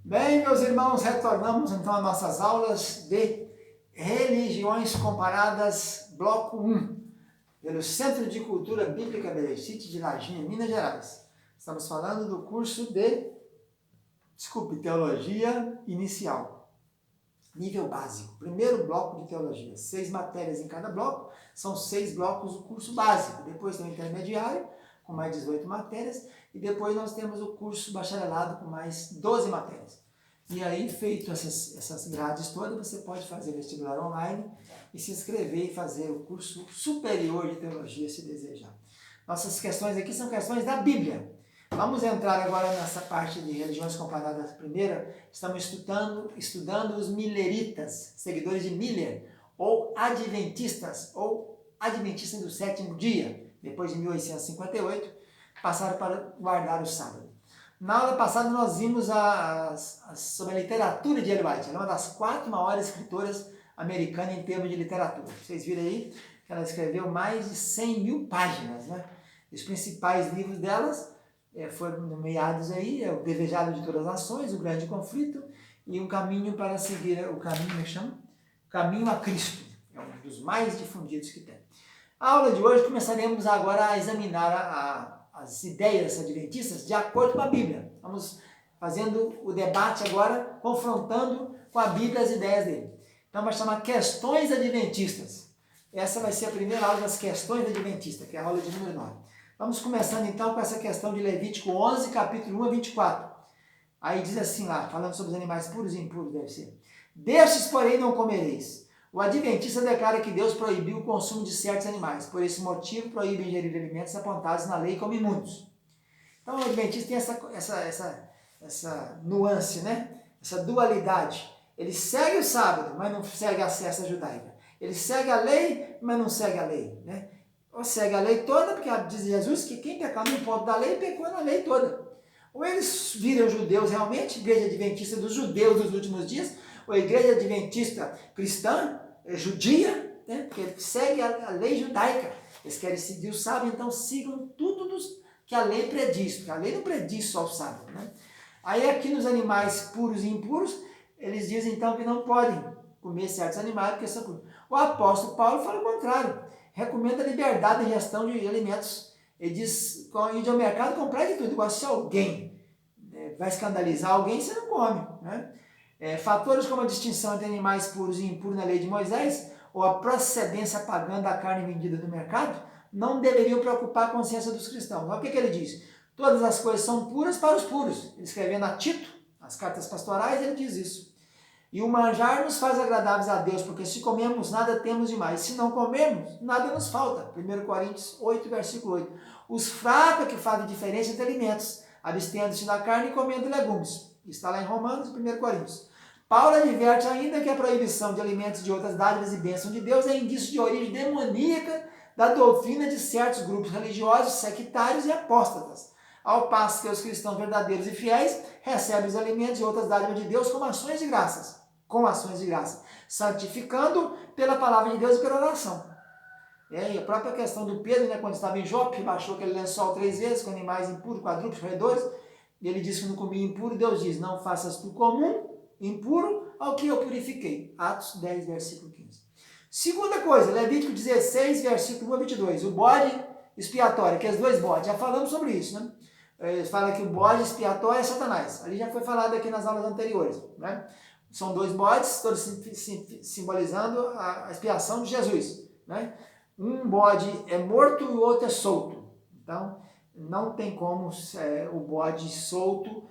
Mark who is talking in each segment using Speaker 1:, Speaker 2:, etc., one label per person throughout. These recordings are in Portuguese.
Speaker 1: Bem, meus irmãos, retornamos então às nossas aulas de Religiões Comparadas, bloco 1, pelo Centro de Cultura Bíblica Bereshit de Varginha, Minas Gerais. Estamos falando do curso de, Teologia Inicial, nível básico, primeiro bloco de Teologia, 6 matérias em cada bloco, são 6 blocos do curso básico, depois tem o intermediário, com mais 18 matérias, e depois nós temos o curso bacharelado com mais 12 matérias. E aí, feito essas grades todas, você pode fazer vestibular online e se inscrever e fazer o curso superior de teologia, se desejar. Nossas questões aqui são questões da Bíblia. Vamos entrar agora nessa parte de religiões comparadas. Primeira, estamos estudando os mileritas, seguidores de Miller, ou adventistas do sétimo dia, depois de 1858, passaram para guardar o sábado. Na aula passada nós vimos sobre a literatura de Ellen White. Ela é uma das 4 maiores escritoras americanas em termos de literatura. Vocês viram aí que ela escreveu mais de 100 mil páginas, né? Os principais livros delas foram nomeados aí, o Desejado de Todas as Nações, O Grande Conflito e Um Caminho para Seguir, o Caminho a Cristo. É um dos mais difundidos que tem. A aula de hoje começaremos agora a examinar as ideias adventistas de acordo com a Bíblia. Vamos fazendo o debate agora, confrontando com a Bíblia as ideias dele. Então vai chamar Questões Adventistas. Essa vai ser a primeira aula das Questões Adventistas, que é a aula de número 9. Vamos começando então com essa questão de Levítico 11, capítulo 1 a 24. Aí diz assim lá, falando sobre os animais puros e impuros, deve ser. Destes, porém, não comereis. O adventista declara que Deus proibiu o consumo de certos animais. Por esse motivo, proíbe ingerir alimentos apontados na lei como imundos. Então, o adventista tem essa nuance, né? Essa dualidade. Ele segue o sábado, mas não segue a festa judaica. Ele segue a lei, mas não segue a lei, né? Ou segue a lei toda, porque diz Jesus que quem pecar no ponto da lei, pecou na lei toda. Ou eles viram judeus realmente, igreja adventista dos judeus dos últimos dias, ou a igreja adventista cristã, judia, né? Porque segue a lei judaica. Eles querem seguir o sábado, então sigam tudo que a lei prediz, porque a lei não prediz só o sábado, né? Aí aqui nos animais puros e impuros, eles dizem então que não podem comer certos animais porque são puros. O apóstolo Paulo fala o contrário, recomenda a liberdade de gestão de alimentos. Ele diz, ir ao mercado comprar de tudo, igual se alguém vai escandalizar alguém, você não come, né? Fatores como a distinção entre animais puros e impuros na lei de Moisés, ou a procedência pagã da carne vendida no mercado, não deveriam preocupar a consciência dos cristãos. Olha o que ele diz. Todas as coisas são puras para os puros. Ele escrevendo a Tito, as cartas pastorais, ele diz isso. E o manjar nos faz agradáveis a Deus, porque se comemos, nada temos demais. Se não comemos, nada nos falta. 1 Coríntios 8, versículo 8. Os fracos é que fazem diferença entre alimentos, abstendo-se da carne e comendo legumes. Está lá em Romanos, 1 Coríntios. Paulo adverte ainda que a proibição de alimentos de outras dádivas e bênçãos de Deus é indício de origem demoníaca da doutrina de certos grupos religiosos, sectários e apóstatas. Ao passo que os cristãos verdadeiros e fiéis recebem os alimentos e outras dádivas de Deus com ações de graça, santificando pela palavra de Deus e pela oração. E a própria questão do Pedro, né, quando estava em Jope, baixou aquele lençol 3 vezes com animais impuros, quadrúpedes, roedores, e ele disse que não comia impuro, Deus diz, não faças tu comum, impuro, ao que eu purifiquei. Atos 10, versículo 15. Segunda coisa, Levítico 16, versículo 1 a 22, o bode expiatório, que é os 2 bodes, já falamos sobre isso, né? Fala que o bode expiatório é Satanás, ali já foi falado aqui nas aulas anteriores, né? São 2 bodes, todos simbolizando a expiação de Jesus, né? Um bode é morto e o outro é solto. Então, não tem como o bode solto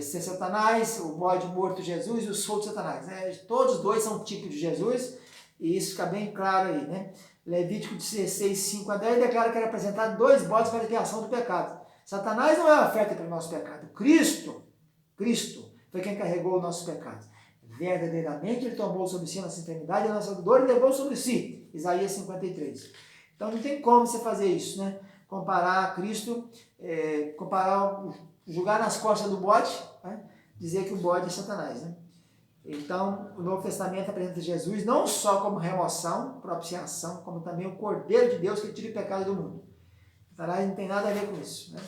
Speaker 1: ser Satanás, o bode morto Jesus e o solto Satanás. Todos os 2 são tipos de Jesus, e isso fica bem claro aí, né? Levítico 16, 5 a 10 declara que era apresentado 2 bodes para a expiação do pecado. Satanás não é a oferta para o nosso pecado. Cristo foi quem carregou o nosso pecado. Verdadeiramente ele tomou sobre si a nossa enfermidade, a nossa dor e levou sobre si. Isaías 53. Então não tem como você fazer isso, né? Comparar Cristo, julgar nas costas do bode, né? Dizer que o bode é Satanás, né? Então o Novo Testamento apresenta Jesus não só como remoção, propiciação, como também o Cordeiro de Deus que tira o pecado do mundo. Satanás não tem nada a ver com isso, né?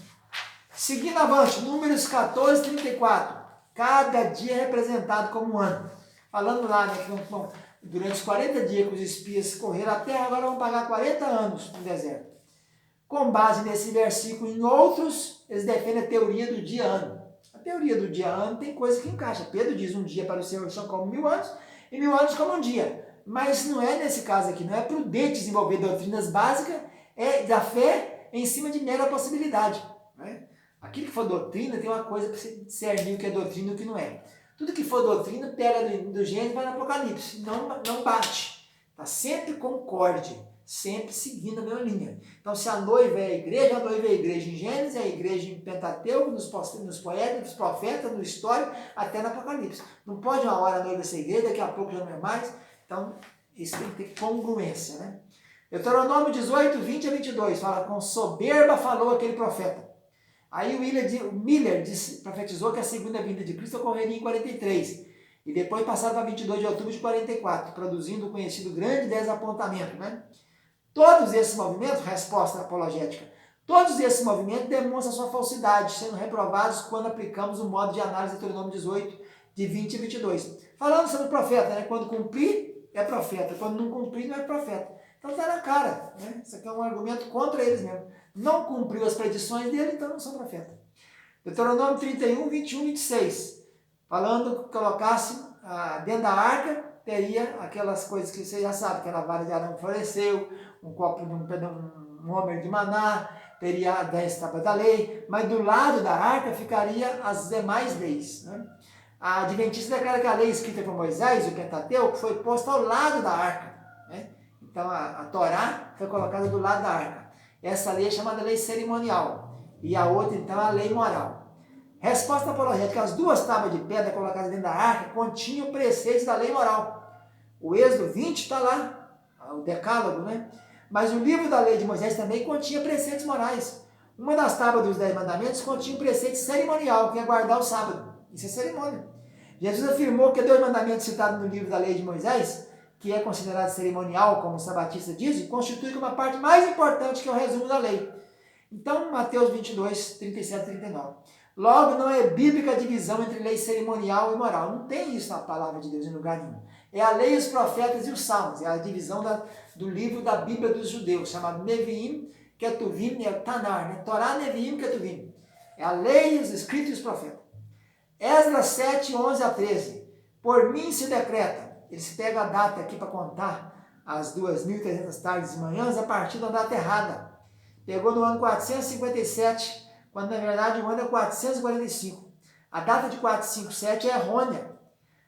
Speaker 1: Seguindo avante, Números 14, 34. Cada dia é representado como um ano. Falando lá, né, que durante os 40 dias que os espias correram a terra, agora vão pagar 40 anos no deserto. Com base nesse versículo e em outros, eles defendem a teoria do dia-ano. A teoria do dia-ano tem coisa que encaixa. Pedro diz: um dia para o Senhor são como 1000 anos, e 1000 anos como um dia. Mas não é nesse caso aqui, não é prudente desenvolver doutrinas básicas da fé em cima de mera possibilidade. Né? Aquilo que for doutrina tem uma coisa para você discernir o que é doutrina e o que não é. Tudo que for doutrina, pega do Gênesis e vai no Apocalipse. Não bate. Está sempre concorde, sempre seguindo a mesma linha. Então, se a noiva é a noiva é a igreja em Gênesis, é a igreja em Pentateuco, nos poetas, nos profetas, no histórico, até no Apocalipse. Não pode uma hora a noiva ser igreja, daqui a pouco já não é mais. Então, isso tem que ter congruência, né? Deuteronômio 18, 20 a 22, fala: com soberba falou aquele profeta. Aí o Miller profetizou que a segunda vinda de Cristo ocorreria em 43. E depois passaram para 22 de outubro de 44, produzindo o conhecido grande desapontamento, né? Todos esses movimentos, resposta apologética, todos esses movimentos demonstram sua falsidade, sendo reprovados quando aplicamos o modo de análise do Deuteronômio 18, de 20 e 22. Falando sobre o profeta, né? Quando cumprir, é profeta. Quando não cumprir, não é profeta. Então está na cara, né? Isso aqui é um argumento contra eles mesmo. Não cumpriu as predições dele, então não são profetas. Deuteronômio 31, 21, 26. Falando que colocasse dentro da arca, teria aquelas coisas que você já sabe, aquela vara de Arão que floresceu, um copo de um homer de maná, teria 10 tábuas da lei, mas do lado da arca ficaria as demais leis. Né? A Adventista declara que a lei escrita por Moisés, o Pentateuco, foi posta ao lado da arca. Né? Então a Torá foi colocada do lado da arca. Essa lei é chamada lei cerimonial. E a outra, então, é a lei moral. Resposta apologética: as duas tábuas de pedra colocadas dentro da arca continham preceitos da lei moral. O Êxodo 20 está lá, o Decálogo, né? Mas o livro da lei de Moisés também continha preceitos morais. Uma das tábuas dos 10 mandamentos continha um preceito cerimonial, que é guardar o sábado. Isso é cerimônia. Jesus afirmou que os 2 mandamentos citados no livro da lei de Moisés, que é considerado cerimonial, como os sabatistas dizem, constitui uma parte mais importante que é o resumo da lei. Então, Mateus 22, 37 e 39. Logo, não é bíblica a divisão entre lei cerimonial e moral. Não tem isso na palavra de Deus em lugar nenhum. É a lei, os profetas e os salmos. É a divisão do livro da Bíblia dos judeus, chamado Neviim, Ketuvim, Tanar. Né? Torá, Neviim, Ketuvim. É a lei, os escritos e os profetas. Esdras 7, 11 a 13. Por mim se decreta. Eles pegam a data aqui para contar as 2.300 tardes e manhãs a partir da data errada. Pegou no ano 457, quando na verdade o ano é 445. A data de 457 é errônea.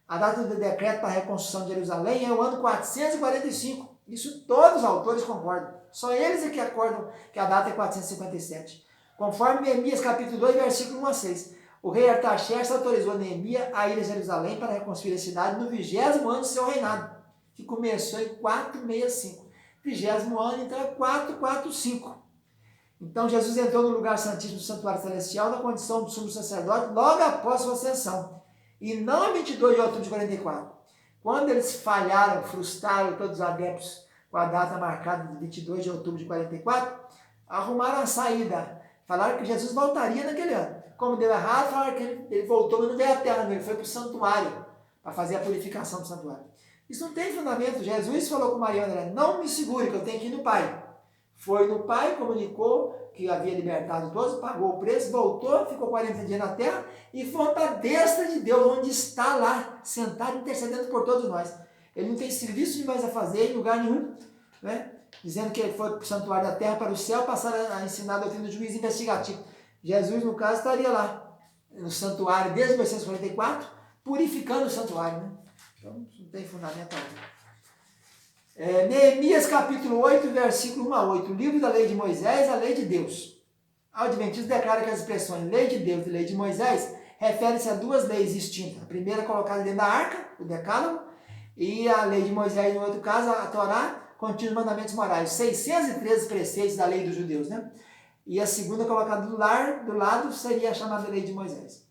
Speaker 1: A data do decreto para a reconstrução de Jerusalém é o ano 445. Isso todos os autores concordam. Só eles é que acordam que a data é 457. Conforme Neemias capítulo 2, versículo 1 a 6. O rei Artaxerxes autorizou Neemias a ir a Jerusalém para reconstruir a cidade no 20º ano do seu reinado, que começou em 465. 20º ano, então, é 445. Então, Jesus entrou no lugar santíssimo do santuário celestial na condição de sumo sacerdote logo após sua ascensão. E não em 22 de outubro de 44. Quando eles falharam, frustraram todos os adeptos com a data marcada de 22 de outubro de 44, arrumaram a saída. Falaram que Jesus voltaria naquele ano. Como deu errado, falaram que ele voltou, mas não veio à terra, ele foi para o santuário, para fazer a purificação do santuário. Isso não tem fundamento. Jesus falou com Maria André: não me segure, que eu tenho que ir no Pai. Foi no Pai, comunicou que havia libertado todos, pagou o preço, voltou, ficou 40 dias na terra e foi para a destra de Deus, onde está lá, sentado, intercedendo por todos nós. Ele não tem serviço demais a fazer em lugar nenhum, né? Dizendo que ele foi para o santuário da terra, para o céu, passar a ensinar a doutrina do juiz investigativo. Jesus, no caso, estaria lá, no santuário, desde 1944, purificando o santuário. Né? Então, não tem fundamento algum. Neemias capítulo 8, versículo 1 a 8. O livro da lei de Moisés, a lei de Deus. O Adventista declara que as expressões lei de Deus e lei de Moisés referem-se a duas leis distintas. A primeira colocada dentro da arca, o Decálogo, e a lei de Moisés, no outro caso, a Torá, contém os mandamentos morais. 613 preceitos da lei dos judeus, né? E a segunda colocada do lado seria a chamada lei de Moisés.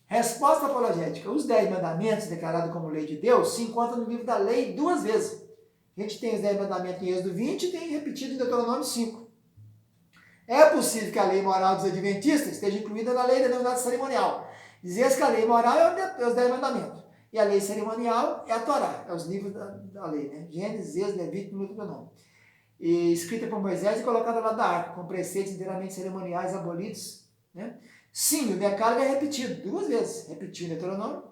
Speaker 1: Resposta apologética. Os 10 mandamentos declarados como lei de Deus se encontram no livro da lei 2 vezes. A gente tem os 10 mandamentos em Êxodo 20 e tem repetido em Deuteronômio 5. É possível que a lei moral dos adventistas esteja incluída na lei denominada cerimonial. Dizias que a lei moral é os 10 mandamentos. E a lei cerimonial é a Torá, é os livros da lei, né? Gênesis, Êxodo, Levítico, Deuteronômio. E escrita por Moisés e colocada lá da arca, com preceitos inteiramente cerimoniais abolidos, né? Sim, o decálogo é repetido 2 vezes. Repetido em Deuteronômio,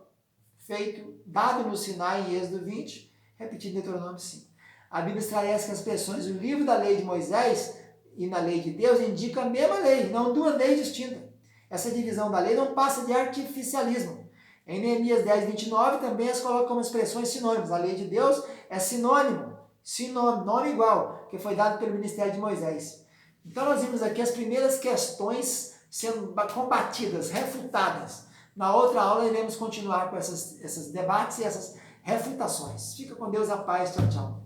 Speaker 1: feito, dado no Sinai em Êxodo 20, repetido em Deuteronômio 5. A Bíblia esclarece que as expressões do livro da lei de Moisés e na lei de Deus indicam a mesma lei, não 2 leis distintas. Essa divisão da lei não passa de artificialismo. Em Neemias 10, 29, também as coloca como expressões sinônimas. A lei de Deus é sinônimo, nome igual, que foi dado pelo ministério de Moisés. Então nós vimos aqui as primeiras questões sendo combatidas, refutadas. Na outra aula iremos continuar com esses debates e essas refutações. Fica com Deus, a paz, tchau, tchau.